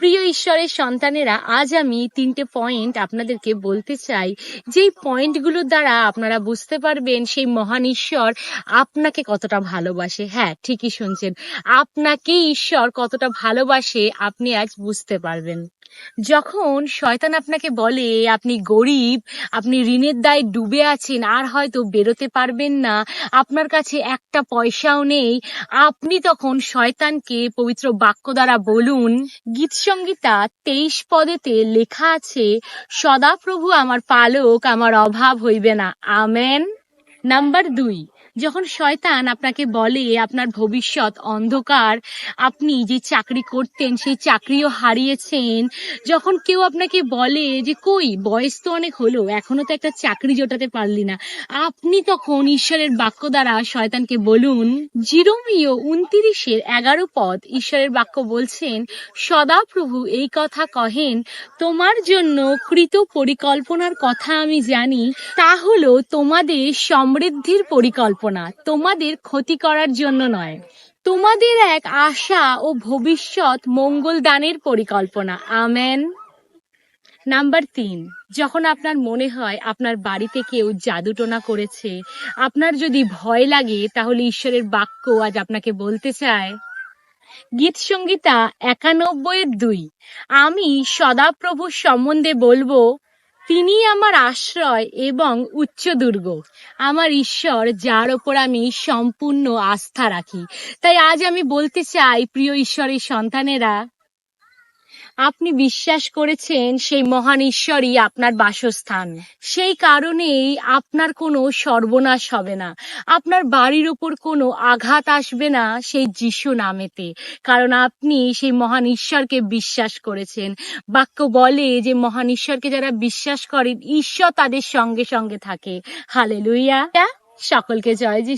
প্রিয় ঈশ্বরের সন্তানেরা, আজ আমি 3টে পয়েন্ট আপনাদেরকে বলতে চাই, যেই পয়েন্টগুলোর দ্বারা আপনারা বুঝতে পারবেন সেই মহান ঈশ্বর আপনাকে কতটা ভালোবাসে। হ্যাঁ, ঠিকই শুনছেন, আপনাকে ঈশ্বর কতটা ভালোবাসে আপনি আজ বুঝতে পারবেন। যখন শয়তান আপনাকে বলে আপনি গরিব, আপনি ঋণের দায়ে ডুবে আছেন, আর হয়তো বেরোতে পারবেন না, আপনার কাছে একটা পয়সাও নেই, আপনি তখন শয়তানকে পবিত্র বাক্য দ্বারা বলুন, গীতসংহিতা 23 পদেতে লেখা আছে, সদাপ্রভু আমার পালক, আমার অভাব হইবে না। আমেন। নাম্বার 2, যখন শয়তান আপনাকে বলে আপনার ভবিষ্যৎ অন্ধকার, আপনি যে চাকরি করতেন সেই চাকরিও হারিয়েছেন, যখন কেউ আপনাকে বলে যে কই বয়স তো অনেক হলো, এখনো তো একটা চাকরি জোটাতে পারলি না, আপনি তখন ঈশ্বরের বাক্য দ্বারা শয়তানকে বলুন, জিরোমিও 29:11 পদ ঈশ্বরের বাক্য বলছেন, সদাপ্রভু এই কথা কহেন, তোমার জন্য কৃত পরিকল্পনার কথা আমি জানি, তা হলো তোমাদের সমৃদ্ধির পরিকল্পনা, তোমাদের ক্ষতি করার জন্য নয়, তোমাদের এক আশা ও ভবিষ্যৎ মঙ্গল দানের পরিকল্পনা। আমেন। নাম্বার 3, যখন আপনার মনে হয় আপনার বাড়িতে কেউ জাদুটোনা করেছে, আপনার যদি ভয় লাগে, তাহলে ঈশ্বরের বাক্য আজ আপনাকে বলতে চায়, গীতসংহিতা 91:2, আমি সদাপ্রভুর সম্বন্ধে বলবো, তিনি আমার আশ্রয় এবং উচ্চ দুর্গ, আমার ঈশ্বর যার ওপর আমি সম্পূর্ণ আস্থা রাখি। তাই আজ আমি বলতে চাই, প্রিয় ঈশ্বরের সন্তানেরা, আপনি বিশ্বাস করেছেন সেই মহান ঈশ্বরই আপনার বাসস্থান, সেই কারণেই আপনার কোনো সর্বনাশ হবে না, আপনার বাড়ির উপর কোনো আঘাত আসবে না সেই যিশু নামেতে, কারণ আপনি সেই মহান ঈশ্বরকে বিশ্বাস করেছেন। বাক্য বলে যে মহান ঈশ্বরকে যারা বিশ্বাস করেন, ঈশ্বর তাদের সঙ্গে সঙ্গে থাকে। হালেলুয়া। সকলকে জয় যিশু।